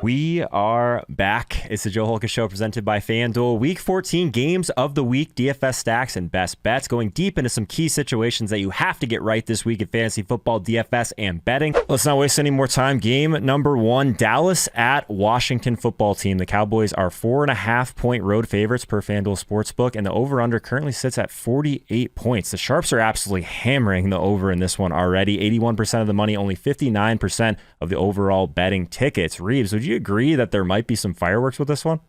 We are back. It's the Joe Holka Show presented by FanDuel. Week 14 games of the week, DFS stacks and best bets, going deep into some key situations that you have to get right this week in fantasy football, DFS, and betting. Let's not waste any more time. Game number one, Dallas at Washington football team. The Cowboys are 4.5-point road favorites per FanDuel Sportsbook, and the over-under currently sits at 48 points. The Sharps are absolutely hammering the over in this one already. 81% of the money, only 59% of the overall betting tickets. Reeves, would you agree that there might be some fireworks with this one?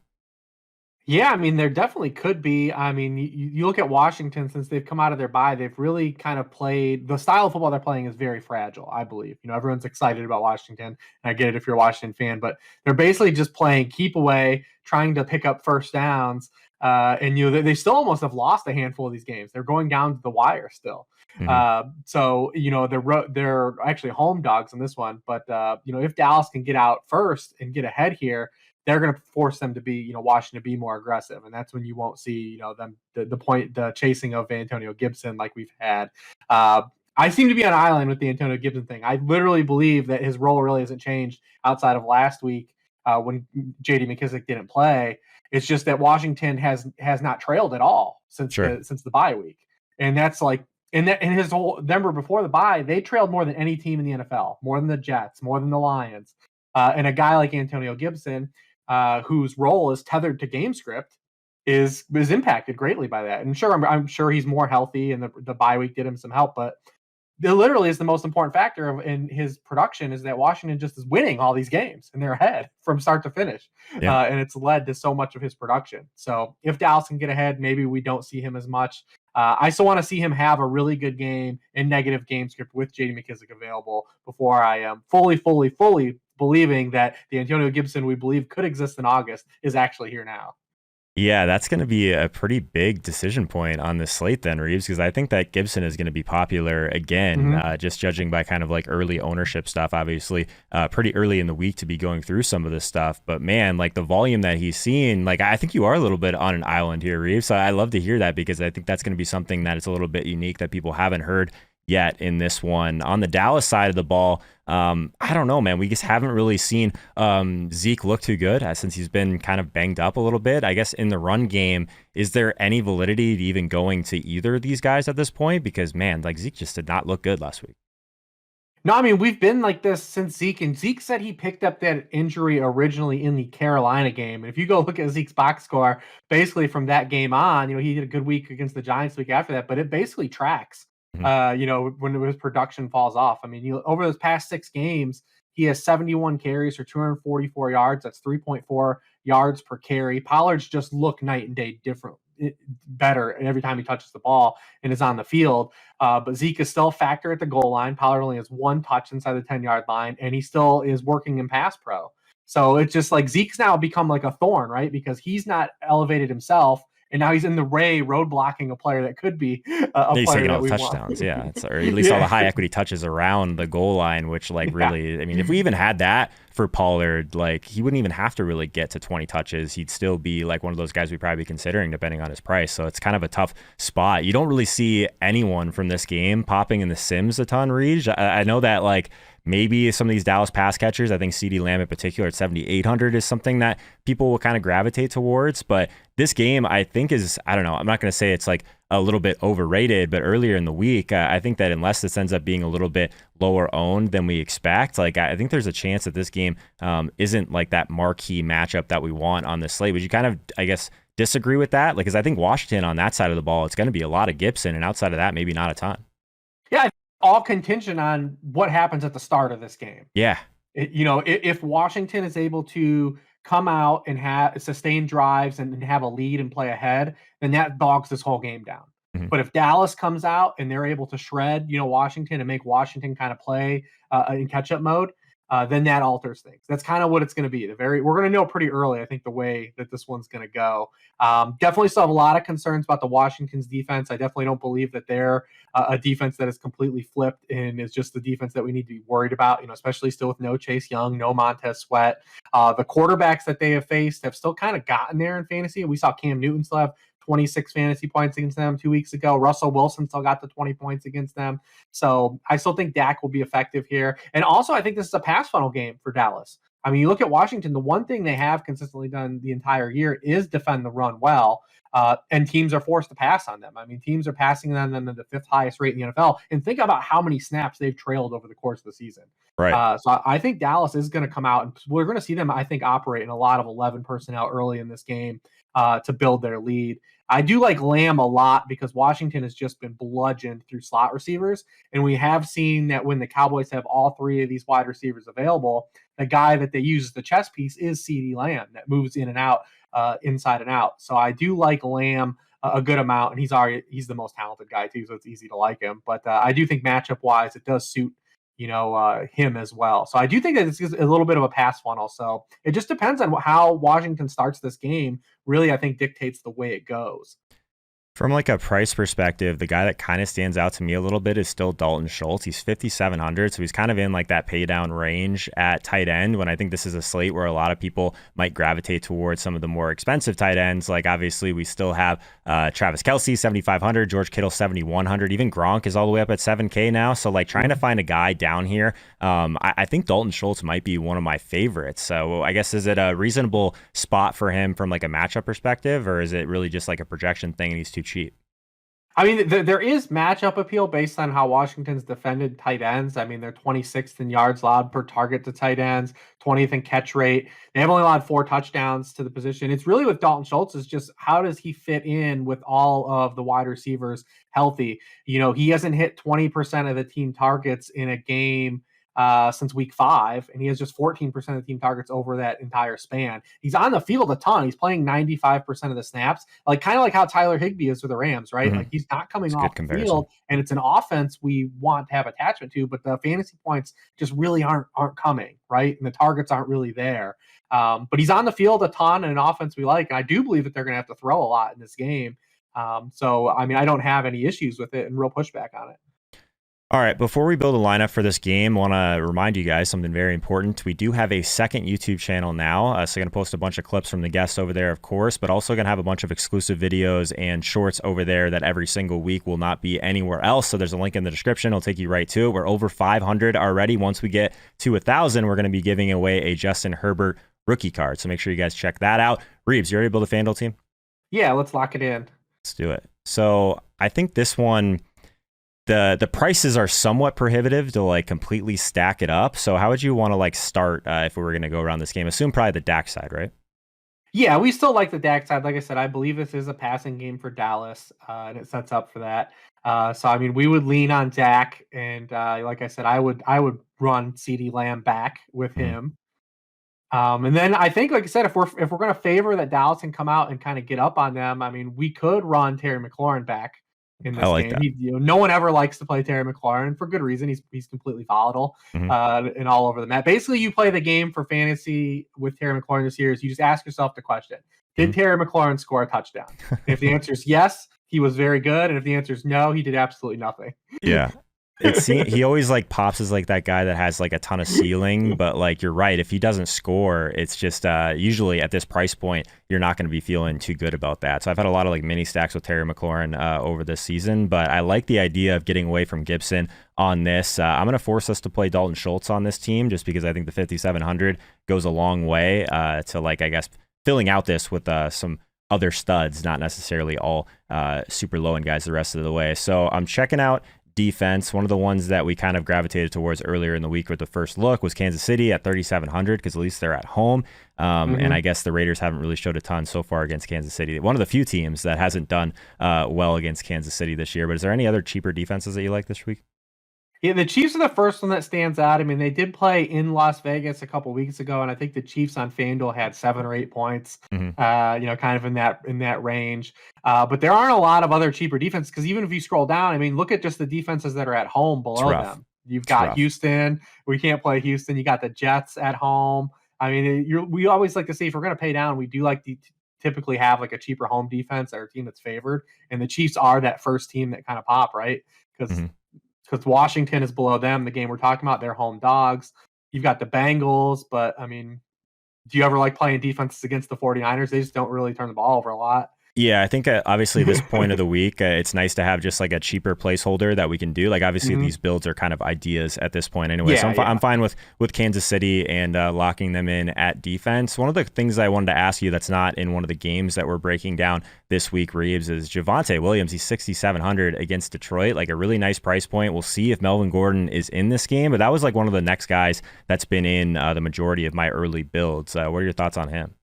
Yeah, I mean, there definitely could be. I mean, you look at Washington, since they've come out of their bye, they've really kind of played, the style of football they're playing is very fragile, I believe. Everyone's excited about Washington, and I get it if you're a Washington fan, but they're basically just playing keep away, trying to pick up first downs. And they still almost have lost a handful of these games. They're going down to the wire still. So they're actually home dogs in this one. But if Dallas can get out first and get ahead here, they're going to force them to be, Washington to be more aggressive, and that's when you won't see, them the chasing of Antonio Gibson like we've had. I seem to be on an island with the Antonio Gibson thing. I literally believe that his role really hasn't changed outside of last week when J.D. McKissic didn't play. It's just that Washington has not trailed at all since the bye week, and that's like in his whole number before the bye, they trailed more than any team in the NFL, more than the Jets, more than the Lions, and a guy like Antonio Gibson, whose role is tethered to game script, is impacted greatly by that. And sure, I'm sure he's more healthy, and the bye week did him some help, but it literally is the most important factor in his production is that Washington just is winning all these games and they're ahead from start to finish. Yeah. And it's led to so much of his production. So if Dallas can get ahead, maybe we don't see him as much. I still want to see him have a really good game in negative game script with J.D. McKissic available before I am fully believing that the Antonio Gibson we believe could exist in August is actually here now. Yeah, that's going to be a pretty big decision point on this slate then, Reeves, because I think that Gibson is going to be popular again, just judging by kind of like early ownership stuff, obviously pretty early in the week to be going through some of this stuff. But man, like the volume that he's seeing, like I think you are a little bit on an island here, Reeves. So I love to hear that because I think that's going to be something that is a little bit unique that people haven't heard yet in this one. On the Dallas side of the ball, I don't know, man. We just haven't really seen Zeke look too good since he's been kind of banged up a little bit. I guess in the run game, is there any validity to even going to either of these guys at this point? Because, man, like Zeke just did not look good last week. No, I mean, we've been like this since Zeke, and Zeke said he picked up that injury originally in the Carolina game. And if you go look at Zeke's box score, basically from that game on, he did a good week against the Giants the week after that, but it basically tracks. When his production falls off. I mean, over those past 6 games, he has 71 carries for 244 yards. That's 3.4 yards per carry. Pollard's just look night and day better every time he touches the ball and is on the field. But Zeke is still a factor at the goal line. Pollard only has 1 touch inside the 10-yard line, and he still is working in pass pro. So it's just like Zeke's now become like a thorn, right? Because he's not elevated himself. And now he's in the road blocking a player that could be a player that we touchdowns, want. Or at least all the high equity touches around the goal line, which really, I mean, if we even had that for Pollard, like he wouldn't even have to really get to 20 touches. He'd still be like one of those guys we'd probably be considering depending on his price. So it's kind of a tough spot. You don't really see anyone from this game popping in the Sims a ton, Reej. I know that like maybe some of these Dallas pass catchers, I think CeeDee Lamb in particular at 7,800 is something that people will kind of gravitate towards. But this game, I think is, I don't know, I'm not going to say it's like a little bit overrated, but earlier in the week, I think that unless this ends up being a little bit lower owned than we expect, like I think there's a chance that this game isn't like that marquee matchup that we want on the slate. Would you kind of, I guess, disagree with that? Like, because I think Washington on that side of the ball, it's going to be a lot of Gibson, and outside of that, maybe not a ton. Yeah, all contingent on what happens at the start of this game. Yeah. If Washington is able to come out and have sustain drives and have a lead and play ahead, then that bogs this whole game down. But if Dallas comes out and they're able to shred, Washington and make Washington kind of play in catch-up mode, then that alters things. That's kind of what it's going to be. We're going to know pretty early, I think, the way that this one's going to go. Definitely still have a lot of concerns about the Washington's defense. I definitely don't believe that they're a defense that is completely flipped and is just the defense that we need to be worried about, especially still with no Chase Young, no Montez Sweat. The quarterbacks that they have faced have still kind of gotten there in fantasy. We saw Cam Newton still have 26 fantasy points against them 2 weeks ago. Russell Wilson still got the 20 points against them. So I still think Dak will be effective here. And also, I think this is a pass funnel game for Dallas. I mean, you look at Washington, the one thing they have consistently done the entire year is defend the run well, and teams are forced to pass on them. I mean, teams are passing on them at the 5th highest rate in the NFL, and think about how many snaps they've trailed over the course of the season. Right. So I think Dallas is going to come out, and we're going to see them, I think, operate in a lot of 11 personnel early in this game to build their lead. I do like Lamb a lot because Washington has just been bludgeoned through slot receivers. And we have seen that when the Cowboys have all three of these wide receivers available, the guy that they use as the chess piece is CeeDee Lamb that moves in and out, inside and out. So I do like Lamb a good amount, and he's the most talented guy too, so it's easy to like him. But I do think matchup wise, it does suit him as well. So I do think that it's a little bit of a pass funnel. So it just depends on how Washington starts this game. Really, I think dictates the way it goes. From like a price perspective, the guy that kind of stands out to me a little bit is still Dalton Schultz. He's 5,700, so he's kind of in like that pay down range at tight end, when I think this is a slate where a lot of people might gravitate towards some of the more expensive tight ends. Like obviously we still have Travis Kelsey, 7,500, George Kittle, 7,100, even Gronk is all the way up at 7K now. So like trying to find a guy down here, I think Dalton Schultz might be one of my favorites. So I guess, is it a reasonable spot for him from like a matchup perspective, or is it really just like a projection thing and he's too cheap? I mean, there is matchup appeal based on how Washington's defended tight ends. I mean, they're 26th in yards allowed per target to tight ends, 20th in catch rate. They have only allowed 4 touchdowns to the position. It's really with Dalton Schultz is just how does he fit in with all of the wide receivers healthy? He hasn't hit 20% of the team targets in a game since week 5, and he has just 14% of the team targets over that entire span. He's on the field a ton. He's playing 95% of the snaps, kind of like how Tyler Higbee is for the Rams, right? Like he's not coming off the field, and it's an offense we want to have attachment to, but the fantasy points just really aren't coming, right? And the targets aren't really there. But he's on the field a ton in an offense we like, and I do believe that they're going to have to throw a lot in this game. So, I mean, I don't have any issues with it and real pushback on it. All right, before we build a lineup for this game, I want to remind you guys something very important. We do have a second YouTube channel now, so I'm going to post a bunch of clips from the guests over there, of course, but also going to have a bunch of exclusive videos and shorts over there that every single week will not be anywhere else. So there's a link in the description. It'll take you right to it. We're over 500 already. Once we get to 1,000, we're going to be giving away a Justin Herbert rookie card. So make sure you guys check that out. Reeves, you ready to build a FanDuel team? Yeah, let's lock it in. Let's do it. So I think this one, the prices are somewhat prohibitive to like completely stack it up. So how would you want to like start if we were going to go around this game? Assume probably the Dak side, right? Yeah, we still like the Dak side. Like I said, I believe this is a passing game for Dallas, and it sets up for that. So I mean, we would lean on Dak, and like I said, I would run CeeDee Lamb back with him. And then I think, like I said, if we're going to favor that Dallas can come out and kind of get up on them, I mean, we could run Terry McLaurin back in this game. No one ever likes to play Terry McLaurin for good reason. He's completely volatile and all over the map. Basically, you play the game for fantasy with Terry McLaurin this year is you just ask yourself the question: did Terry McLaurin score a touchdown? If the answer is yes, he was very good, and if the answer is no, he did absolutely nothing. Yeah. He always like pops as like that guy that has like a ton of ceiling, but like you're right, if he doesn't score, it's just usually at this price point you're not going to be feeling too good about that. So I've had a lot of like mini stacks with Terry McLaurin over this season, but I like the idea of getting away from Gibson on this. I'm going to force us to play Dalton Schultz on this team just because I think the 5,700 goes a long way to like, I guess, filling out this with some other studs, not necessarily all super low end guys the rest of the way. So I'm checking out defense. One of the ones that we kind of gravitated towards earlier in the week with the first look was Kansas City at 3,700 because at least they're at home. And I guess the Raiders haven't really showed a ton so far against Kansas City. One of the few teams that hasn't done well against Kansas City this year. But is there any other cheaper defenses that you like this week? Yeah, the Chiefs are the first one that stands out. I mean, they did play in Las Vegas a couple weeks ago, and I think the Chiefs on FanDuel had 7 or 8 points. Kind of in that range. But there aren't a lot of other cheaper defenses because even if you scroll down, I mean, look at just the defenses that are at home below them. You've got Houston. We can't play Houston. You got the Jets at home. I mean, we always like to say if we're going to pay down, we do like to typically have like a cheaper home defense or a team that's favored, and the Chiefs are that first team that kind of pop, right? Because Washington is below them. The game we're talking about, they're home dogs. You've got the Bengals, but I mean, do you ever like playing defenses against the 49ers? They just don't really turn the ball over a lot. Yeah, I think obviously this point of the week, it's nice to have just like a cheaper placeholder that we can do. Like obviously these builds are kind of ideas at this point anyway. So I'm fine with Kansas City and locking them in at defense. One of the things I wanted to ask you that's not in one of the games that we're breaking down this week, Reeves, is Javonte Williams. He's 6,700 against Detroit, like a really nice price point. We'll see if Melvin Gordon is in this game, but that was like one of the next guys that's been in the majority of my early builds. What are your thoughts on him?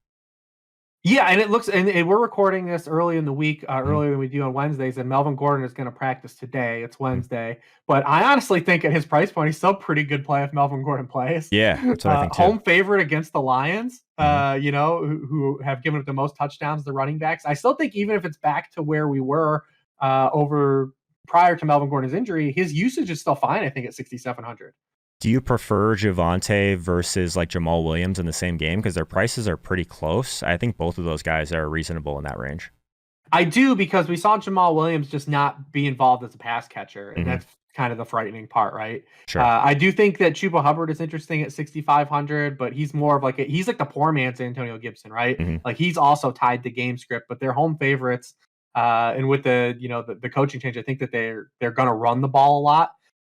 Yeah, and it looks, and we're recording this early in the week, earlier than we do on Wednesdays, and Melvin Gordon is going to practice today. It's Wednesday, but I honestly think at his price point, he's still pretty good play if Melvin Gordon plays. Yeah, that's what I think too. Home favorite against the Lions, who have given up the most touchdowns to running backs. I still think even if it's back to where we were over prior to Melvin Gordon's injury, his usage is still fine, I think, at 6,700. Do you prefer Javonte versus like Jamal Williams in the same game? Because their prices are pretty close. I think both of those guys are reasonable in that range. I do, because we saw Jamal Williams just not be involved as a pass catcher, and that's kind of the frightening part, right? Sure. I do think that Chuba Hubbard is interesting at 6,500, but he's more of like he's like the poor man's Antonio Gibson, right? Like he's also tied to game script, but they're home favorites. And with the coaching change, I think that they're going to run the ball a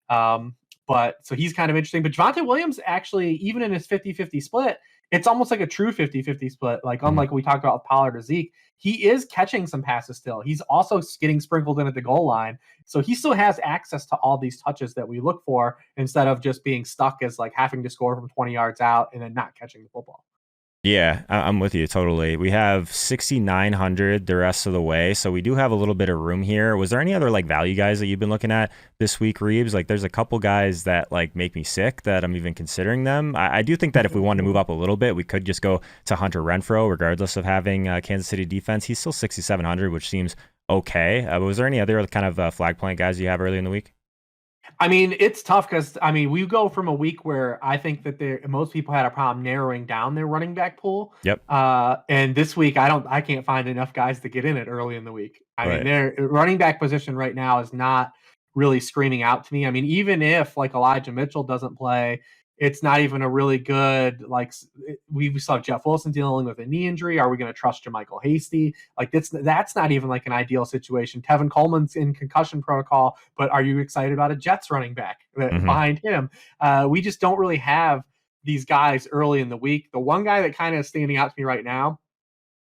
lot. But so he's kind of interesting. But Javonte Williams, actually, even in his 50-50 split, it's almost like a true 50-50 split. Like unlike we talked about with Pollard or Zeke, he is catching some passes still. He's also getting sprinkled in at the goal line. So he still has access to all these touches that we look for, instead of just being stuck as like having to score from 20 yards out and then not catching the football. Yeah, I'm with you totally. We have 6,900 the rest of the way, so we do have a little bit of room here. Was there any other like value guys that you've been looking at this week, Reeves? Like there's a couple guys that like make me sick that I'm even considering them. I do think that if we wanted to move up a little bit, we could just go to Hunter Renfro, regardless of having Kansas City defense. He's still 6,700, which seems okay. But was there any other kind of flag point guys you have early in the week? I mean, it's tough because, I mean, we go from a week where I think that most people had a problem narrowing down their running back pool. Yep. And this week, I can't find enough guys to get in it early in the week. I mean, their running back position right now is not really screaming out to me. I mean, even if like Elijah Mitchell doesn't play, it's not even a really good, like we saw Jeff Wilson dealing with a knee injury. Are we going to trust JaMychal Hasty? Like that's not even like an ideal situation. Tevin Coleman's in concussion protocol, but are you excited about a Jets running back behind him? We just don't really have these guys early in the week. The one guy that kind of is standing out to me right now,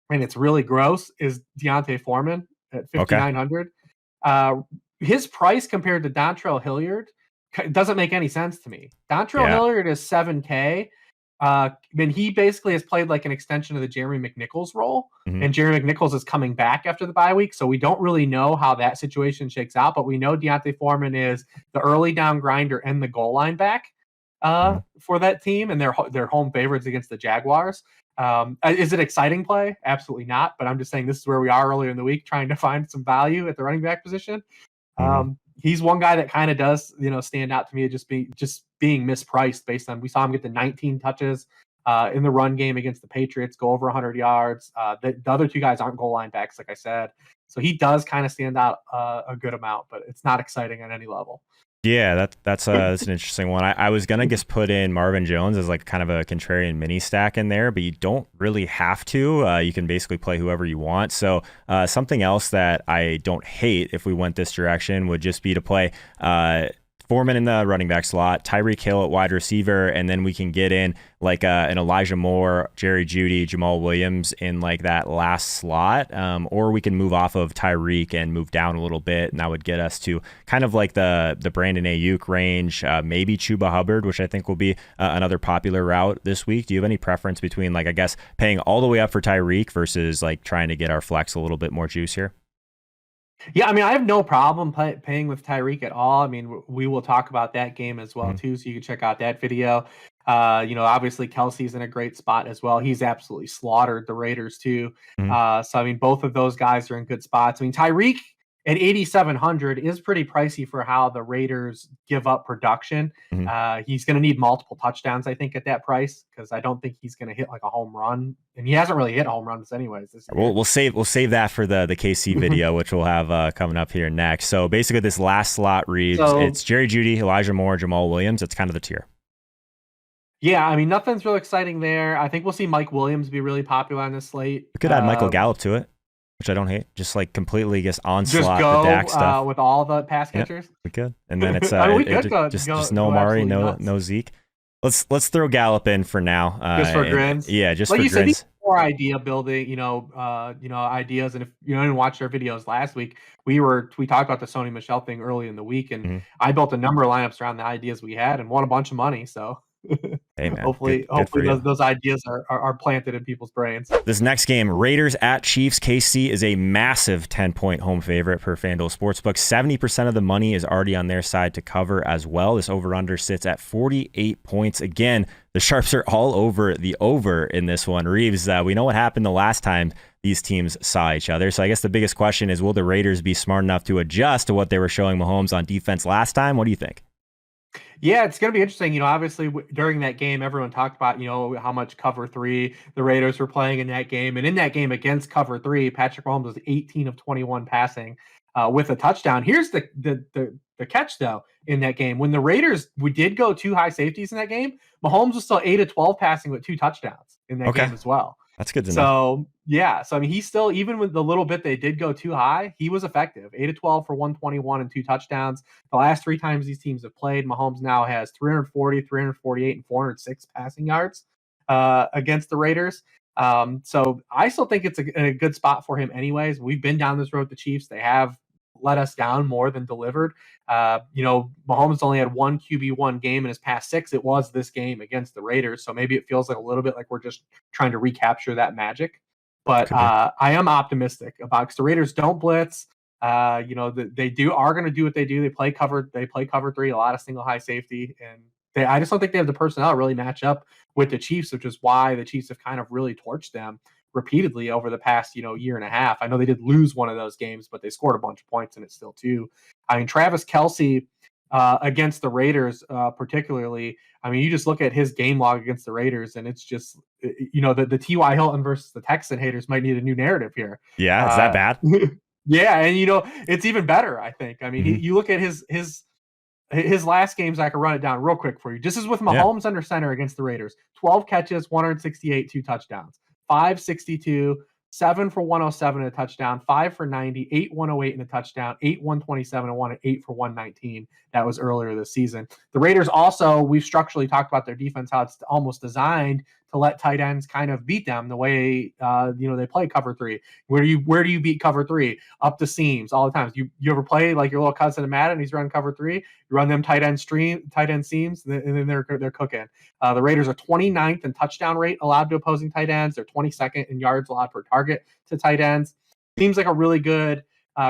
and it's really gross, is Deontay Foreman at 5,900. His price compared to Dontrell Hilliard doesn't make any sense to me. Dontrell Hilliard is 7K. And he basically has played like an extension of the Jeremy McNichols role. And Jeremy McNichols is coming back after the bye week. So we don't really know how that situation shakes out, but we know Deontay Foreman is the early down grinder and the goal line back for that team. And they're home favorites against the Jaguars. Is it exciting play? Absolutely not. But I'm just saying this is where we are earlier in the week, trying to find some value at the running back position. He's one guy that kind of does, stand out to me, just being mispriced based on, we saw him get the 19 touches in the run game against the Patriots, go over 100 yards. The other two guys aren't goal line backs, like I said. So he does kind of stand out a good amount, but it's not exciting at any level. Yeah, that's an interesting one. I was gonna just put in Marvin Jones as like kind of a contrarian mini stack in there, but you don't really have to. You can basically play whoever you want. So something else that I don't hate if we went this direction would just be to play Foreman in the running back slot, Tyreek Hill at wide receiver, and then we can get in like an Elijah Moore, Jerry Jeudy, Jamal Williams in like that last slot, or we can move off of Tyreek and move down a little bit, and that would get us to kind of like the Brandon Ayuk range, maybe Chuba Hubbard, which I think will be another popular route this week. Do you have any preference between like, I guess, paying all the way up for Tyreek versus like trying to get our flex a little bit more juice here? Yeah, I mean, I have no problem paying with Tyreek at all. I mean, we will talk about that game as well, too, so you can check out that video. Obviously, Kelsey's in a great spot as well. He's absolutely slaughtered the Raiders, too. So, I mean, both of those guys are in good spots. I mean, Tyreek at 8,700 is pretty pricey for how the Raiders give up production. He's going to need multiple touchdowns, I think, at that price, because I don't think he's going to hit like a home run, and he hasn't really hit home runs anyways this year. We'll save that for the KC video, which we'll have coming up here next. So basically, this last slot, Reeves, it's Jerry Jeudy, Elijah Moore, Jamal Williams. It's kind of the tier. Yeah, I mean, nothing's real exciting there. I think we'll see Mike Williams be really popular on this slate. We could add Michael Gallup to it. which I don't hate. Just like completely just onslaught Just go the Dak stuff with all the pass catchers. Yeah, we could, and then it's I mean, we could just no Amari, no Zeke. Let's throw Gallup in for now. Just for grins. Yeah, just like for you grins. Said, more idea building, ideas. And if you didn't watch our videos last week, we talked about the Sony Michel thing early in the week, and I built a number of lineups around the ideas we had and won a bunch of money. So hey man, hopefully those ideas are planted in people's brains. This next game, Raiders at Chiefs. KC is a massive 10-point home favorite per FanDuel Sportsbook. 70% of the money is already on their side to cover as well. This over-under sits at 48 points. Again, the sharps are all over the over in this one. Reeves, we know what happened the last time these teams saw each other. So I guess the biggest question is, will the Raiders be smart enough to adjust to what they were showing Mahomes on defense last time? What do you think? Yeah, it's going to be interesting. Obviously during that game, everyone talked about, how much cover 3 the Raiders were playing in that game. And in that game against cover 3, Patrick Mahomes was 18 of 21 passing with a touchdown. Here's the catch, though, in that game. When the Raiders did go 2 high safeties in that game, Mahomes was still 8 of 12 passing with 2 touchdowns in that game as well. That's good to know. So, yeah. So, I mean, he's still, even with the little bit they did go too high, he was effective. 8 of 12 for 121 and 2 touchdowns. The last 3 times these teams have played, Mahomes now has 340, 348, and 406 passing yards against the Raiders. So, I still think it's a good spot for him anyways. We've been down this road with the Chiefs. They have let us down more than delivered. Mahomes only had 1 QB1 game in his past 6. It was this game against the Raiders. So maybe it feels like a little bit like we're just trying to recapture that magic. But I am optimistic about, because the Raiders don't blitz. They are going to do what they do. They play cover 3, a lot of single high safety, and I just don't think they have the personnel to really match up with the Chiefs, which is why the Chiefs have kind of really torched them repeatedly over the past, year and a half. I know they did lose one of those games, but they scored a bunch of points in it still too. I mean, Travis Kelsey against the Raiders, particularly, I mean, you just look at his game log against the Raiders, and it's just, the T.Y. Hilton versus the Texan haters might need a new narrative here. Yeah, is that bad? Yeah, and it's even better, I think. I mean, you look at his last games. I can run it down real quick for you. This is with Mahomes under center against the Raiders. 12 catches, 168, 2 touchdowns. 562, 7 for 107 and a touchdown, 5 for 90, 8 108 and a touchdown, 8 127 and 1 and 8 for 119. That was earlier this season. The Raiders also, we've structurally talked about their defense, how it's almost designed to let tight ends kind of beat them the way they play cover 3. Where do you beat cover 3? Up the seams all the time. You ever play like your little cousin in Madden? He's running cover 3. You run them tight end seams, and then they're cooking. The Raiders are 29th in touchdown rate allowed to opposing tight ends. They're 22nd in yards allowed per target to tight ends. Seems like a really good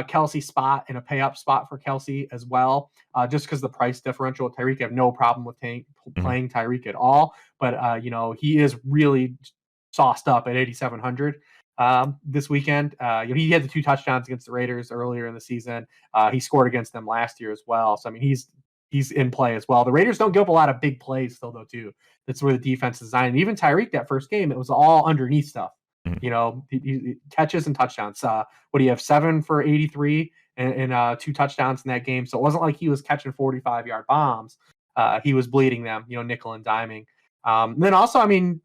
Kelsey spot and a pay up spot for Kelsey as well, just because the price differential with Tyreek. I have no problem with playing Tyreek at all, but he is really sauced up at 8,700 this weekend. He had the 2 touchdowns against the Raiders earlier in the season. He scored against them last year as well, so I mean he's in play as well. The Raiders don't give up a lot of big plays still, though, too. That's where the defense is designed. And even Tyreek, that first game, it was all underneath stuff. He catches and touchdowns. What do you have? 7 for 83 and 2 touchdowns in that game. So it wasn't like he was catching 45-yard bombs. He was bleeding them, nickel and diming. Then also, I mean,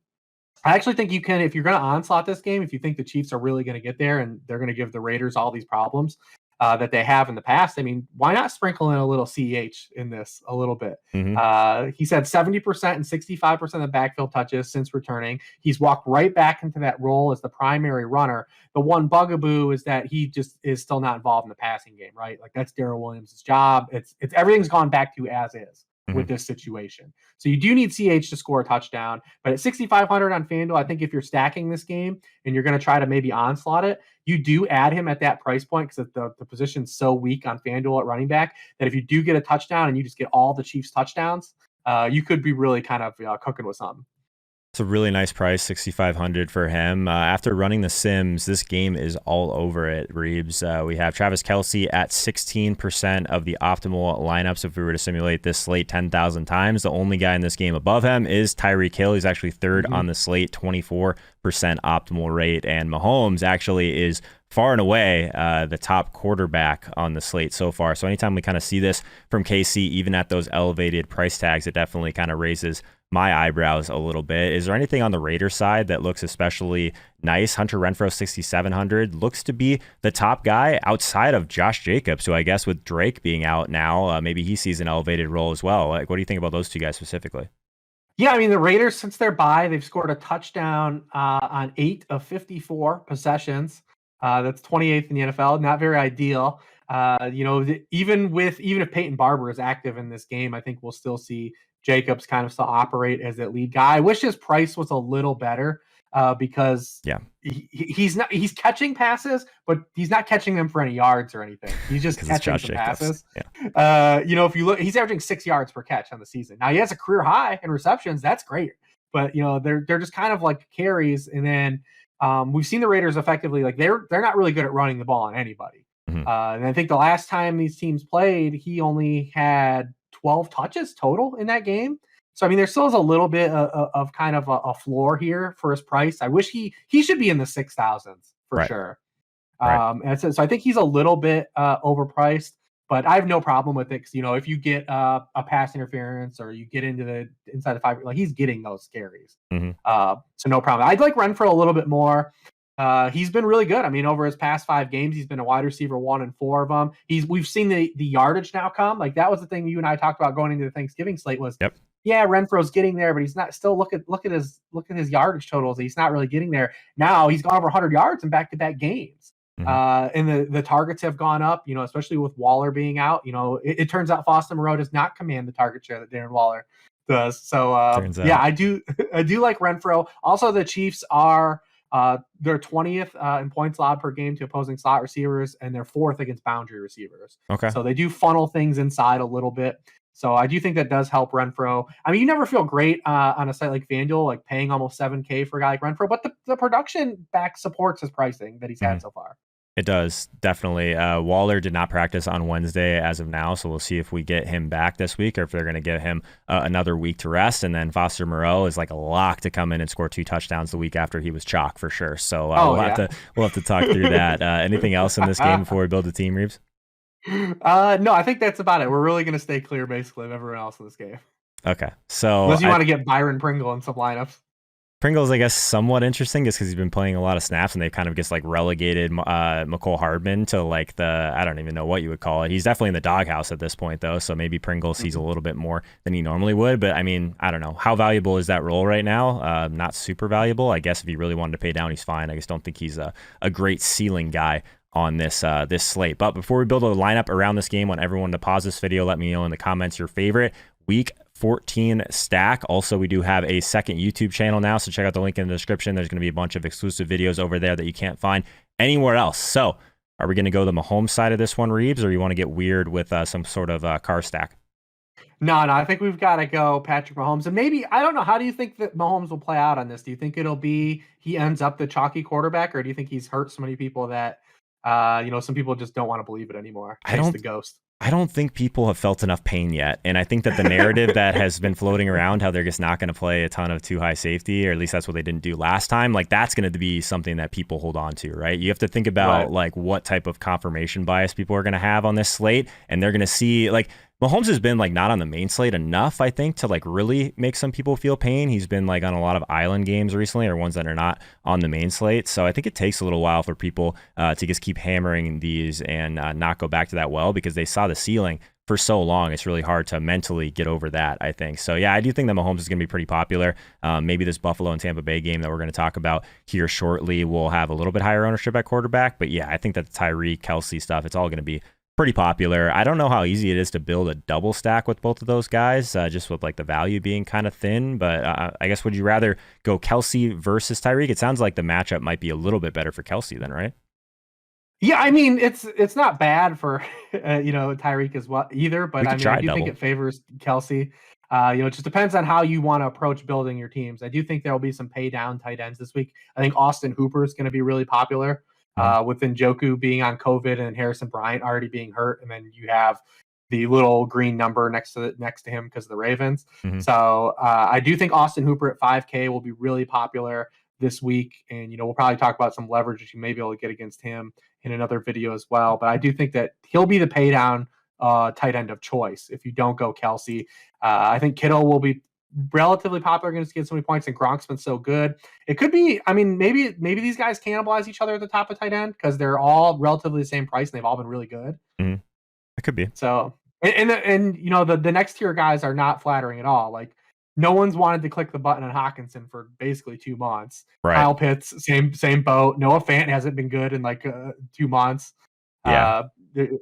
I actually think you can, if you're going to onslaught this game, if you think the Chiefs are really going to get there and they're going to give the Raiders all these problems that they have in the past, I mean, why not sprinkle in a little CH in this a little bit? He said 70% and 65% of backfield touches since returning. He's walked right back into that role as the primary runner. The one bugaboo is that he just is still not involved in the passing game, right? Like that's Darrell Williams' job. It's everything's gone back to as is with this situation. So you do need CH to score a touchdown, but at 6,500 on FanDuel, I think if you're stacking this game and you're going to try to maybe onslaught it, you do add him at that price point because the position's so weak on FanDuel at running back that if you do get a touchdown and you just get all the Chiefs touchdowns, you could be really kind of cooking with something. It's a really nice price, 6,500 for him. After running the Sims, this game is all over it, Reeves. We have Travis Kelsey at 16% of the optimal lineups. If we were to simulate this slate 10,000 times, the only guy in this game above him is Tyreek Hill. He's actually third on the slate, 24% optimal rate. And Mahomes actually is far and away the top quarterback on the slate so far. So anytime we kind of see this from KC, even at those elevated price tags, it definitely kind of raises my eyebrows a little bit. Is there anything on the Raiders side that looks especially nice? Hunter Renfro, 6,700, looks to be the top guy outside of Josh Jacobs, who I guess with Drake being out now, maybe he sees an elevated role as well. Like, what do you think about those two guys specifically? Yeah, I mean, the Raiders, since their bye, they've scored a touchdown on 8 of 54 possessions. That's 28th in the NFL. Not very ideal. Even if Peyton Barber is active in this game, I think we'll still see Jacobs kind of still operate as that lead guy. I wish his price was a little better because he's catching passes, but he's not catching them for any yards or anything. He's just catching some passes. Yeah. If you look, he's averaging 6 yards per catch on the season. Now he has a career high in receptions. That's great. But they're just kind of like carries. And then we've seen the Raiders effectively, like they're not really good at running the ball on anybody. Mm-hmm. And I think the last time these teams played, he only had 12 touches total in that game. So, I mean, there still is a little bit of kind of a floor here for his price. I wish he should be in the 6,000s for sure. Right. And so I think he's a little bit overpriced, but I have no problem with it because, if you get a pass interference or you get into the inside the 5, like he's getting those carries. Mm-hmm. So no problem. I'd like Renfro a little bit more. He's been really good. I mean, over his past 5 games, he's been a wide receiver 1 in 4 of them. We've seen the yardage now come. Like that was the thing you and I talked about going into the Thanksgiving slate was, yeah, Renfro's getting there, but he's not. Still look at his yardage totals. He's not really getting there. Now he's gone over 100 yards in back-to-back games. Mm-hmm. And the targets have gone up. Especially with Waller being out. It turns out Foster Moreau does not command the target share that Darren Waller does. So I do like Renfro. Also, the Chiefs are. They're 20th in points allowed per game to opposing slot receivers, and they're 4th against boundary receivers. Okay. So they do funnel things inside a little bit. So I do think that does help Renfro. I mean, you never feel great on a site like FanDuel, like paying almost $7K for a guy like Renfro, but the production back supports his pricing that he's had so far. It does, definitely. Waller did not practice on Wednesday as of now, so we'll see if we get him back this week or if they're going to give him another week to rest. And then Foster Moreau is like a lock to come in and score 2 touchdowns the week after he was chalk for sure. So we'll have to talk through that. Anything else in this game before we build the team, Reeves? No, I think that's about it. We're really going to stay clear, basically, of everyone else in this game. Okay, so unless you want to get Byron Pringle in some lineups. Pringle's, I guess, somewhat interesting just because he's been playing a lot of snaps and they kind of just like relegated McCole Hardman to like I don't even know what you would call it. He's definitely in the doghouse at this point though, so maybe Pringle sees a little bit more than he normally would. But I mean, I don't know. How valuable is that role right now? Not super valuable. I guess if he really wanted to pay down, he's fine. I just don't think he's a great ceiling guy on this slate. But before we build a lineup around this game, I want everyone to pause this video. Let me know in the comments your favorite Week 14 stack. Also, we do have a second YouTube channel now, so check out the link in the description. There's going to be a bunch of exclusive videos over there that you can't find anywhere else. So are we going to go the Mahomes side of this one, Reeves, or you want to get weird with some sort of car stack? No, I think we've got to go Patrick Mahomes. And maybe, I don't know, how do you think that Mahomes will play out on this? Do you think it'll be he ends up the chalky quarterback, or do you think he's hurt so many people that some people just don't want to believe it anymore? The ghost. I don't think people have felt enough pain yet. And I think that the narrative that has been floating around, how they're just not going to play a ton of too high safety, or at least that's what they didn't do last time, like that's going to be something that people hold on to, right? You have to think about like what type of confirmation bias people are going to have on this slate. And they're going to see like Mahomes has been like not on the main slate enough, I think, to like really make some people feel pain. He's been like on a lot of island games recently, or ones that are not on the main slate. So I think it takes a little while for people to just keep hammering these and not go back to that well, because they saw the ceiling for so long. It's really hard to mentally get over that, I think. So yeah, I do think that Mahomes is going to be pretty popular. Maybe this Buffalo and Tampa Bay game that we're going to talk about here shortly will have a little bit higher ownership at quarterback. But yeah, I think that the Tyreek, Kelsey stuff, it's all going to be pretty popular. I don't know how easy it is to build a double stack with both of those guys, just with like the value being kind of thin. But I guess, would you rather go Kelsey versus Tyreek? It sounds like the matchup might be a little bit better for Kelsey then, right? Yeah, I mean, it's not bad for Tyreek as well either, but I do think it favors Kelsey. It just depends on how you want to approach building your teams. I do think there will be some pay down tight ends this week. I think Austin Hooper is going to be really popular. With Njoku being on COVID and Harrison Bryant already being hurt, and then you have the little green number next to him because of the Ravens. Mm-hmm. So I do think Austin Hooper at 5K will be really popular this week, and we'll probably talk about some leverage that you may be able to get against him in another video as well. But I do think that he'll be the pay down tight end of choice if you don't go Kelsey. I think Kittle will be relatively popular, going to get so many points, and Gronk's been so good. It could be, I mean, maybe these guys cannibalize each other at the top of tight end because they're all relatively the same price and they've all been really good. Mm-hmm. It could be. So, and you know, the next tier guys are not flattering at all. Like, no one's wanted to click the button on Hawkinson for basically 2 months. Right. Kyle Pitts, same boat. Noah Fant hasn't been good in like 2 months. Yeah.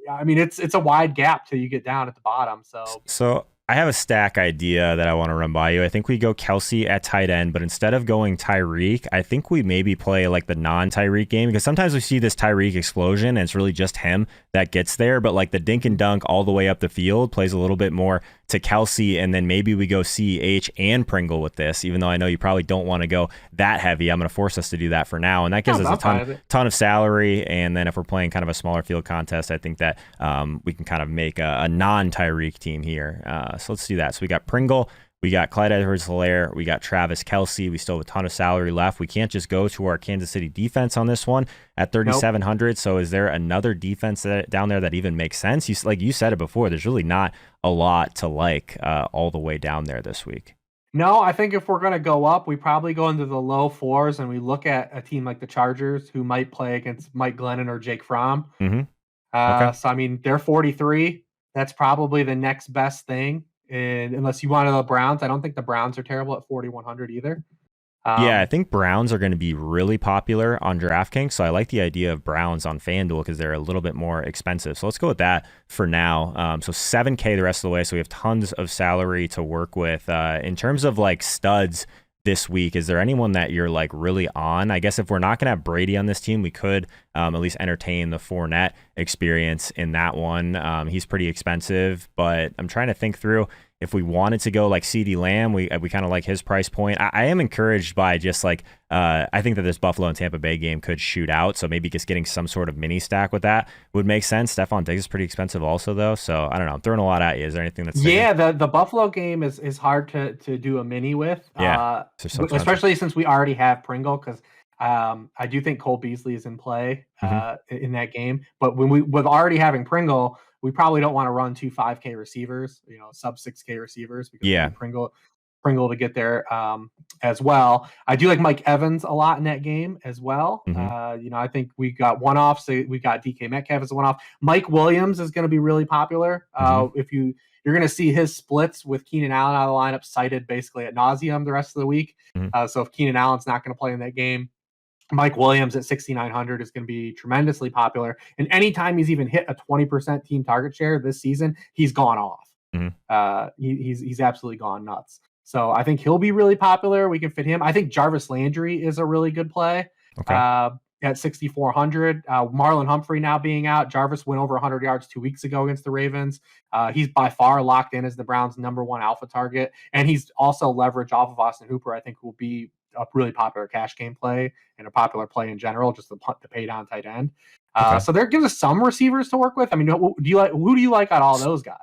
I mean, it's a wide gap till you get down at the bottom. So I have a stack idea that I want to run by you. I think we go Kelsey at tight end, but instead of going Tyreek, I think we maybe play like the non-Tyreek game, because sometimes we see this Tyreek explosion and it's really just him that gets there. But like the dink and dunk all the way up the field plays a little bit more to Kelsey, and then maybe we go CH and Pringle with this, even though I know you probably don't want to go that heavy. I'm going to force us to do that for now, and that gives us a ton of salary. And then if we're playing kind of a smaller field contest, I think that we can kind of make a non-Tyreek team here. So let's do that. So we got Pringle, we got Clyde Edwards-Helaire, we got Travis Kelsey. We still have a ton of salary left. We can't just go to our Kansas City defense on this one at 3,700. Nope. So is there another defense down there that even makes sense? Like you said it before, there's really not a lot to like all the way down there this week. No, I think if we're going to go up, we probably go into the low 4s and we look at a team like the Chargers, who might play against Mike Glennon or Jake Fromm. Mm-hmm. Okay. So, I mean, they're 43. That's probably the next best thing. And unless you want the Browns, I don't think the Browns are terrible at 4,100 either. Yeah, I think Browns are going to be really popular on DraftKings. So I like the idea of Browns on FanDuel because they're a little bit more expensive. So let's go with that for now. So $7K the rest of the way. So we have tons of salary to work with. In terms of like studs this week, is there anyone that you're like really on? I guess if we're not going to have Brady on this team, we could at least entertain the Fournette experience in that one. He's pretty expensive, but I'm trying to think through if we wanted to go like CeeDee Lamb. We kind of like his price point. I am encouraged by just like I think that this Buffalo and Tampa Bay game could shoot out, so maybe just getting some sort of mini stack with that would make sense. Stephon Diggs is pretty expensive also though, so I don't know. I'm throwing a lot at you. Is there anything that's the Buffalo game is hard to do a mini with, especially since we already have Pringle, because I do think Cole Beasley is in play in that game. But with already having Pringle, we probably don't want to run 2 5K receivers, sub 6K receivers, because we need Pringle to get there as well. I do like Mike Evans a lot in that game as well. I think we got one-off. So we got DK Metcalf as a one-off. Mike Williams is going to be really popular. If you're going to see his splits with Keenan Allen out of the lineup cited basically ad nauseum the rest of the week. So if Keenan Allen's not going to play in that game, Mike Williams at 6,900 is going to be tremendously popular. And anytime he's even hit a 20% team target share this season, he's gone off. He's absolutely gone nuts. So I think he'll be really popular. We can fit him. I think Jarvis Landry is a really good play at 6,400. Marlon Humphrey now being out. Jarvis went over 100 yards 2 weeks ago against the Ravens. He's by far locked in as the Browns' #1 alpha target. And he's also leverage off of Austin Hooper, I think, who will be a really popular cash game play and a popular play in general, just to pay down tight end. So there gives us some receivers to work with. I mean, who do you like out of all those guys?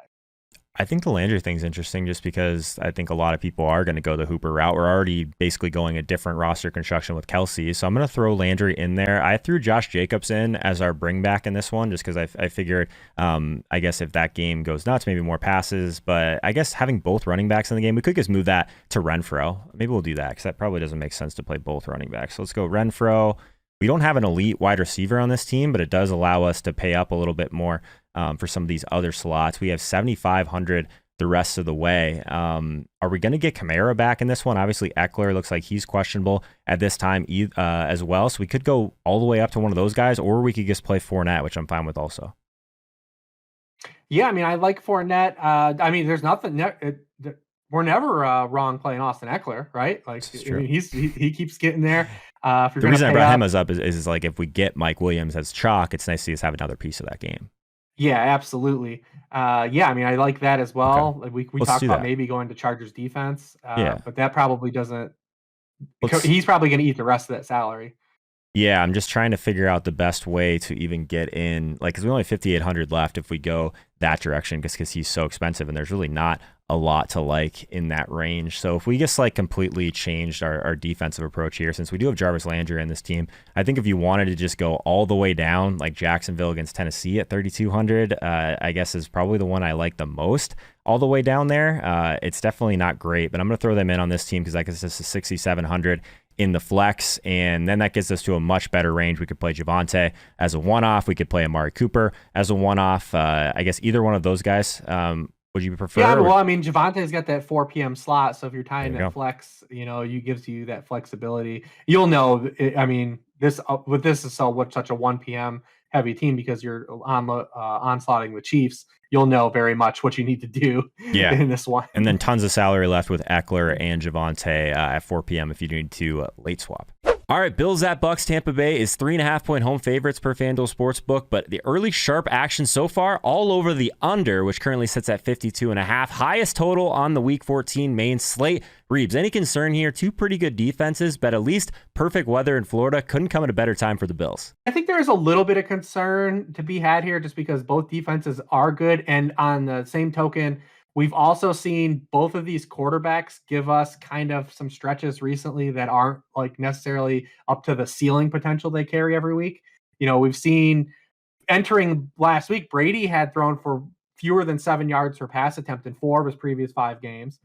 I think the Landry thing's interesting just because I think a lot of people are going to go the Hooper route. We're already basically going a different roster construction with Kelsey. So I'm going to throw Landry in there. I threw Josh Jacobs in as our bring back in this one just because I figured, I guess if that game goes nuts, maybe more passes. But I guess having both running backs in the game, we could just move that to Renfro. Maybe we'll do that because that probably doesn't make sense to play both running backs. So let's go Renfro. We don't have an elite wide receiver on this team, but it does allow us to pay up a little bit more for some of these other slots. We have 7,500 the rest of the way. Are we going to get Kamara back in this one? Obviously, Eckler looks like he's questionable at this time as well. So we could go all the way up to one of those guys, or we could just play Fournette, which I'm fine with also. Yeah, I mean, I like Fournette. I mean, there's nothing. We're never wrong playing Austin Eckler, right? Like, I mean, he keeps getting there. The reason I brought him as up is like if we get Mike Williams as chalk, it's nice to just have another piece of that game. Yeah, absolutely. I mean, I like that as well. Okay. Like we talked about maybe going to Chargers defense, but that probably doesn't. He's probably going to eat the rest of that salary. Yeah, I'm just trying to figure out the best way to even get in, like, because we only have 5,800 left if we go that direction, because he's so expensive, and there's really not a lot to like in that range. So if we just like completely changed our defensive approach here, since we do have Jarvis Landry in this team, I think if you wanted to just go all the way down, like Jacksonville against Tennessee at 3,200, I guess is probably the one I like the most. All the way down there, it's definitely not great, but I'm going to throw them in on this team because I guess this is 6,700 in the flex, and then that gets us to a much better range. We could play Javonte as a one-off. We could play Amari Cooper as a one-off. I guess either one of those guys. Would you prefer? Yeah, well, I mean, Javonte's got that 4 p.m. slot, so if you're tying that flex, you gives you that flexibility. You'll know. I mean, this is such a 1 p.m. heavy team because you're onslaughting the Chiefs. You'll know very much what you need to do in this one. And then tons of salary left with Eckler and Javonte at 4 p.m. if you need to late swap. All right, Bills at Bucks. Tampa Bay is 3.5-point home favorites per FanDuel Sportsbook, but the early sharp action so far all over the under, which currently sits at 52.5. Highest total on the Week 14 main slate. Reeves, any concern here? Two pretty good defenses, but at least perfect weather in Florida couldn't come at a better time for the Bills. I think there is a little bit of concern to be had here just because both defenses are good, and on the same token, we've also seen both of these quarterbacks give us kind of some stretches recently that aren't like necessarily up to the ceiling potential they carry every week. We've seen entering last week, Brady had thrown for fewer than 7 yards per pass attempt in 4 of his previous 5 games.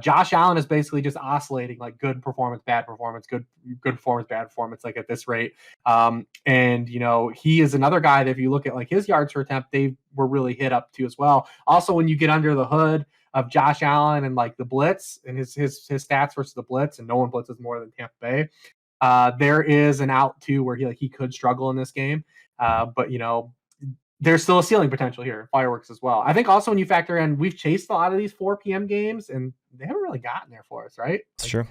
Josh Allen is basically just oscillating like good performance, bad performance, good performance, bad performance, like at this rate. And he is another guy that if you look at like his yards per attempt, they were really hit up to as well. Also, when you get under the hood of Josh Allen and like the blitz and his stats versus the blitz, and no one blitzes more than Tampa Bay, there is an out too where he could struggle in this game. But there's still a ceiling potential here, fireworks as well. I think also when you factor in, we've chased a lot of these 4 p.m. games and they haven't really gotten there for us, right? It's true.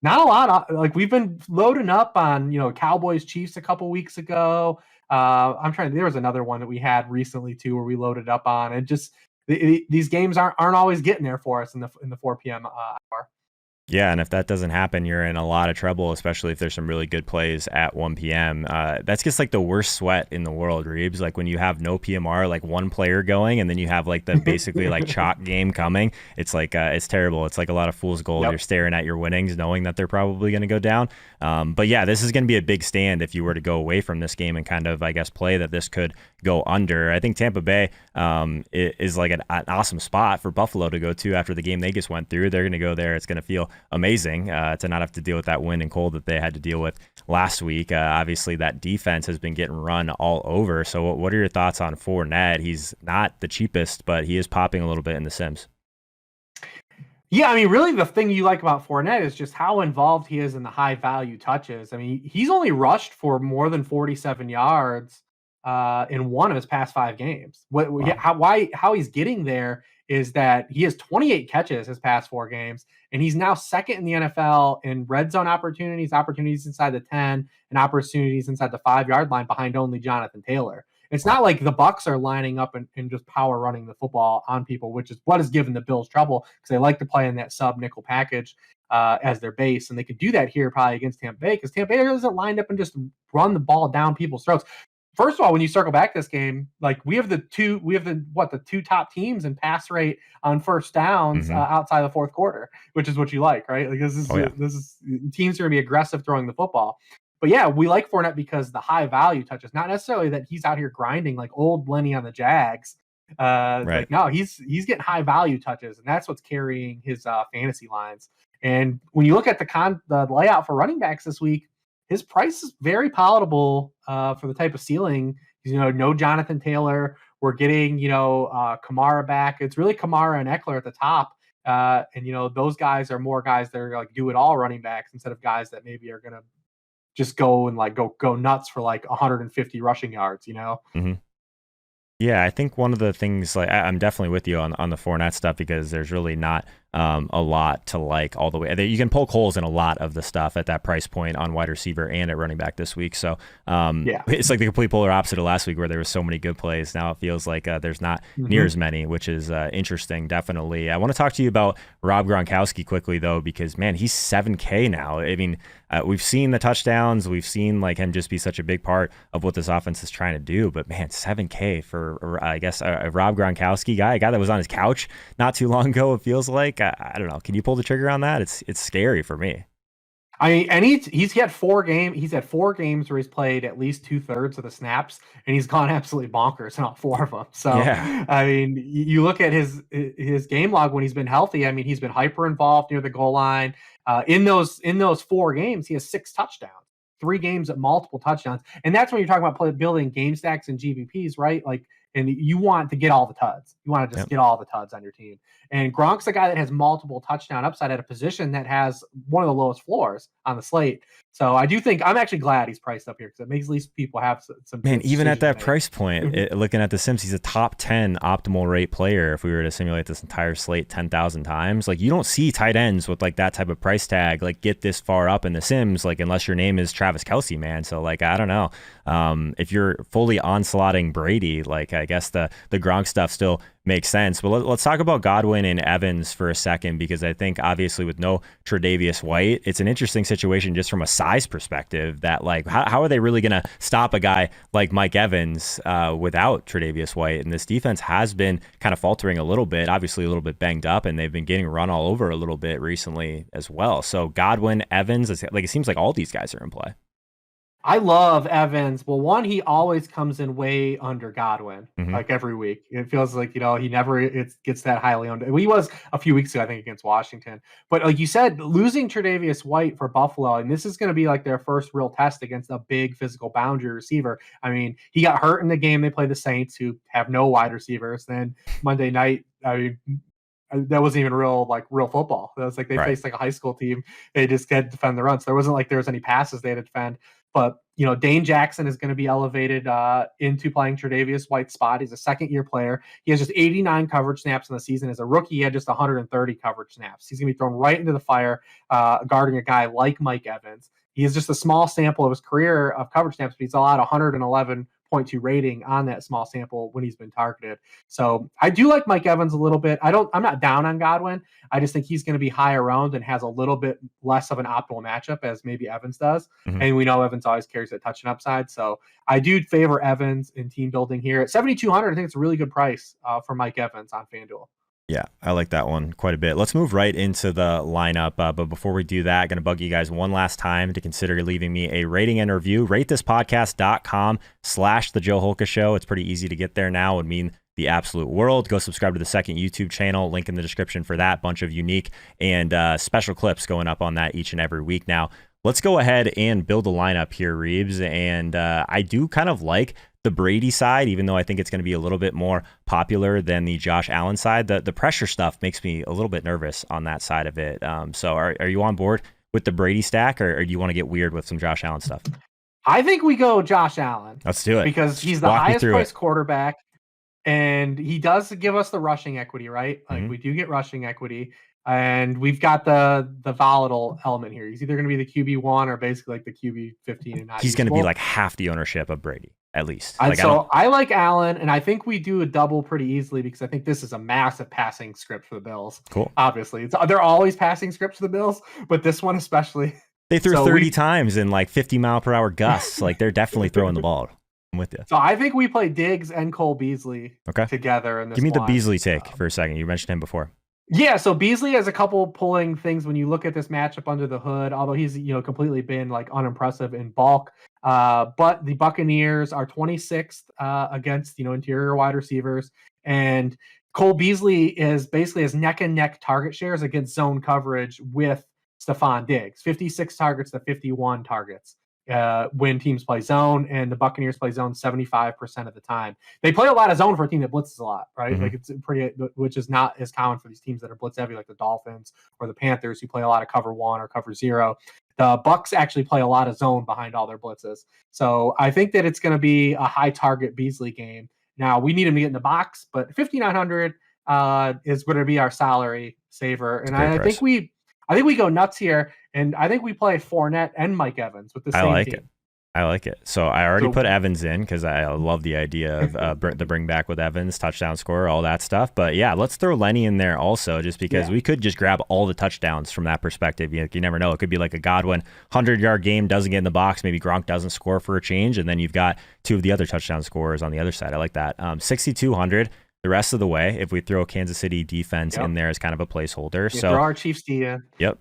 Not a lot. Like we've been loading up on, Cowboys Chiefs a couple weeks ago. There was another one that we had recently too, where we loaded up on, and just these games aren't always getting there for us in the 4 p.m. hour. Yeah, and if that doesn't happen, you're in a lot of trouble, especially if there's some really good plays at 1 p.m. That's just like the worst sweat in the world, Reeves. Like when you have no PMR, like one player going, and then you have like the basically like chalk game coming. It's like it's terrible. It's like a lot of fool's gold. Yep. You're staring at your winnings, knowing that they're probably going to go down. But yeah, this is going to be a big stand if you were to go away from this game and kind of, I guess, play that this could go under. I think Tampa Bay is like an awesome spot for Buffalo to go to after the game they just went through. They're going to go there. It's going to feel amazing to not have to deal with that wind and cold that they had to deal with last week. Obviously, that defense has been getting run all over. So what are your thoughts on Fournette? He's not the cheapest, but he is popping a little bit in the Sims. Yeah, I mean, really the thing you like about Fournette is just how involved he is in the high-value touches. I mean, he's only rushed for more than 47 yards in one of his past 5 games. How he's getting there is that he has 28 catches his past 4 games, and he's now second in the NFL in red zone opportunities inside the 10, and opportunities inside the 5-yard line behind only Jonathan Taylor. It's not like the Bucs are lining up and just power running the football on people, which is what has given the Bills trouble because they like to play in that sub-nickel package as their base, and they could do that here probably against Tampa Bay because Tampa Bay doesn't line up and just run the ball down people's throats. First of all, when you circle back this game, like we have the two top teams in pass rate on first downs outside the fourth quarter, which is what you like, right? Like this is teams are going to be aggressive throwing the football. But yeah, we like Fournette because the high value touches, not necessarily that he's out here grinding like old Lenny on the Jags. Right. Like no, he's getting high value touches, and that's what's carrying his fantasy lines. And when you look at the layout for running backs this week, his price is very palatable for the type of ceiling. No Jonathan Taylor. We're getting, Kamara back. It's really Kamara and Eckler at the top. And those guys are more guys that are like do it all running backs instead of guys that maybe are going to just go and like go nuts for like 150 rushing yards, Mm-hmm. Yeah, I think one of the things, like I'm definitely with you on the Fournette stuff because there's really not a lot to like all the way. You can poke holes in a lot of the stuff at that price point on wide receiver and at running back this week. So it's like the complete polar opposite of last week where there were so many good plays. Now it feels like there's not near as many, which is interesting, definitely. I want to talk to you about Rob Gronkowski quickly, though, because, man, he's 7K now. I mean, we've seen the touchdowns. We've seen like him just be such a big part of what this offense is trying to do. But, man, 7K for, I guess, a Rob Gronkowski guy, a guy that was on his couch not too long ago, it feels like. I don't know. Can you pull the trigger on that? It's scary for me. I mean, and he's had 4 games. He's had 4 games where he's played at least 2/3 of the snaps, and he's gone absolutely bonkers in all 4 of them. So, I mean, you look at his game log when he's been healthy. I mean, he's been hyper involved near the goal line. In those 4 games, he has 6 touchdowns, 3 games at multiple touchdowns, and that's when you're talking about building game stacks and GPPs, right? Like, and you want to get all the tuds. You want to just get all the tuds on your team. And Gronk's a guy that has multiple touchdown upside at a position that has one of the lowest floors on the slate. So I do think I'm actually glad he's priced up here because it makes at least people have some. Man, even at that price point, looking at the Sims, he's a top 10 optimal rate player. If we were to simulate this entire slate 10,000 times, like you don't see tight ends with like that type of price tag, like get this far up in the Sims, like unless your name is Travis Kelsey, man. So like, I don't know. If you're fully onslaughting Brady, like I guess the Gronk stuff still makes sense. But let's talk about Godwin and Evans for a second, because I think obviously with no Tre'Davious White, it's an interesting situation just from a size perspective that like, how are they really going to stop a guy like Mike Evans without Tre'Davious White? And this defense has been kind of faltering a little bit, obviously a little bit banged up, and they've been getting run all over a little bit recently as well. So Godwin, Evans, like it seems like all these guys are in play. I love Evans. Well, one, he always comes in way under Godwin, like every week. It feels like, he never gets that highly owned. He was a few weeks ago, I think, against Washington. But like you said, losing Tre'Davious White for Buffalo, and this is going to be like their first real test against a big physical boundary receiver. I mean, he got hurt in the game. They played the Saints, who have no wide receivers. Then Monday night, I mean, that wasn't even real football. That was like they faced like a high school team. They just had to defend the run. So there wasn't like there was any passes they had to defend. But, Dane Jackson is going to be elevated into playing Tre'Davious White's spot. He's a second-year player. He has just 89 coverage snaps in the season. As a rookie, he had just 130 coverage snaps. He's going to be thrown right into the fire guarding a guy like Mike Evans. He is just a small sample of his career of coverage snaps, but he's allowed 111.2 rating on that small sample when he's been targeted. So I do like Mike Evans a little bit. I'm not down on Godwin. I just think he's going to be higher owned and has a little bit less of an optimal matchup as maybe Evans does. And we know Evans always carries a touch and upside. So I do favor Evans in team building here at 7,200. I think it's a really good price for Mike Evans on FanDuel. Yeah, I like that one quite a bit. Let's move right into the lineup. But before we do that, I'm going to bug you guys one last time to consider leaving me a rating and review. RateThisPodcast.com/The Joe Holka Show. It's pretty easy to get there now. It would mean the absolute world. Go subscribe to the second YouTube channel. Link in the description for that. Bunch of unique and special clips going up on that each and every week now. Let's go ahead and build a lineup here, Reeves. And I do kind of like the Brady side, even though I think it's going to be a little bit more popular than the Josh Allen side. The pressure stuff makes me a little bit nervous on that side of it. So are you on board with the Brady stack, or do you want to get weird with some Josh Allen stuff? I think we go Josh Allen. Let's do it. Because he's the highest priced quarterback, and he does give us the rushing equity, right? Like we do get rushing equity. And we've got the volatile element here. He's either going to be the QB1 or basically like the QB15 and not. He's going to be like half the ownership of Brady, at least. I like Allen, and I think we do a double pretty easily because I think this is a massive passing script for the Bills. Cool. Obviously, they're always passing scripts for the Bills, but this one especially. They threw 30 times in like 50-mile-per-hour gusts. Like they're definitely throwing the ball. I'm with you. So I think we play Diggs and Cole Beasley together in this. Give me the Beasley take for a second. You mentioned him before. Yeah, so Beasley has a couple pulling things when you look at this matchup under the hood, although he's completely been like unimpressive in bulk. But the Buccaneers are 26th against interior wide receivers, and Cole Beasley basically has neck and neck target shares against zone coverage with Stephon Diggs, 56 targets to 51 targets. When teams play zone, and the Buccaneers play zone 75% of the time. They play a lot of zone for a team that blitzes a lot, right? Like it's which is not as common for these teams that are blitz heavy, like the Dolphins or the Panthers, who play a lot of cover 1 or cover 0. The Bucs actually play a lot of zone behind all their blitzes. So I think that it's going to be a high target Beasley game. Now we need him to get in the box, but 5,900 is going to be our salary saver. And Great I price. think we go nuts here, and I think we play Fournette and Mike Evans with the same team. I like it. So I already put Evans in because I love the idea of the bring back with Evans, touchdown scorer, all that stuff. But yeah, let's throw Lenny in there also, just because we could just grab all the touchdowns from that perspective. You never know. It could be like a Godwin 100-yard game, doesn't get in the box. Maybe Gronk doesn't score for a change, and then you've got two of the other touchdown scorers on the other side. I like that. 6,200 the rest of the way if we throw Kansas City defense in there as kind of a placeholder. So throw our Chiefs D in. Yep.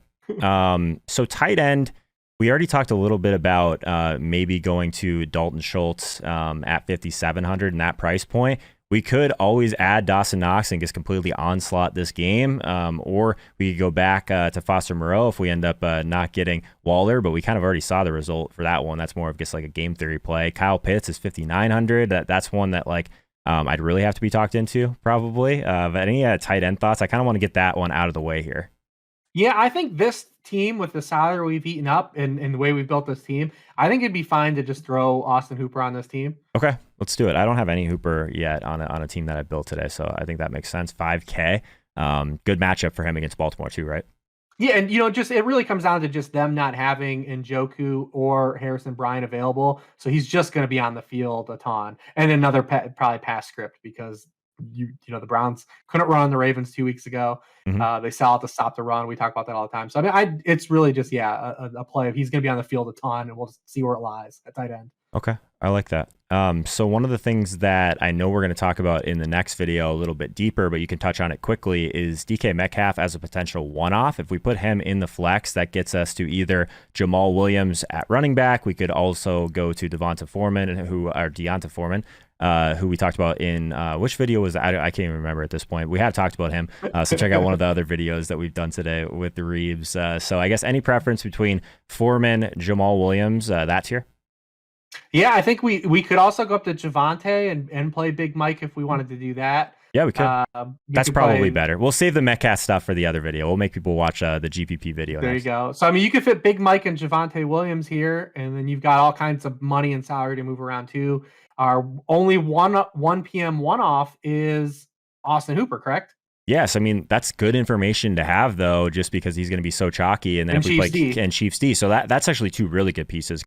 So tight end. We already talked a little bit about maybe going to Dalton Schultz at 5,700 in that price point. We could always add Dawson Knox and just completely onslaught this game, or we could go back to Foster Moreau if we end up not getting Waller, but we kind of already saw the result for that one. That's more of just like a game theory play. Kyle Pitts is 5,900. That's one that like I'd really have to be talked into probably. But any tight end thoughts? I kind of want to get that one out of the way here. Yeah, I think this team with the salary we've eaten up and the way we've built this team, I think it'd be fine to just throw Austin Hooper on this team. Okay, let's do it. I don't have any Hooper yet on a team that I built today, so I think that makes sense. 5K, good matchup for him against Baltimore too, right? Yeah, and just it really comes down to just them not having Njoku or Harrison Bryant available, so he's just going to be on the field a ton, and another probably pass script because the Browns couldn't run on the Ravens 2 weeks ago. They sell out to stop the run. We talk about that all the time. So I mean, it's really just a play. He's going to be on the field a ton, and we'll just see where it lies at tight end. Okay, I like that. So one of the things that I know we're going to talk about in the next video a little bit deeper, but you can touch on it quickly, is DK Metcalf as a potential one-off. If we put him in the flex, that gets us to either Jamal Williams at running back. We could also go to Deontay Foreman, who we talked about in which video was that? I can't even remember at this point. We have talked about him, so check out one of the other videos that we've done today with the Reeves. So I guess any preference between Foreman, Jamal Williams, that tier? Yeah, I think we could also go up to Javonte and play Big Mike if we wanted to do that. Yeah, we could. That's probably better. We'll save the Metcalf stuff for the other video. We'll make people watch the GPP video. There you go. So, I mean, you could fit Big Mike and Javonte Williams here, and then you've got all kinds of money and salary to move around too. Our only 1 p.m. one-off is Austin Hooper, correct? Yes, I mean, that's good information to have, though, just because he's going to be so chalky. And then if we play Chiefs D, so that's actually two really good pieces.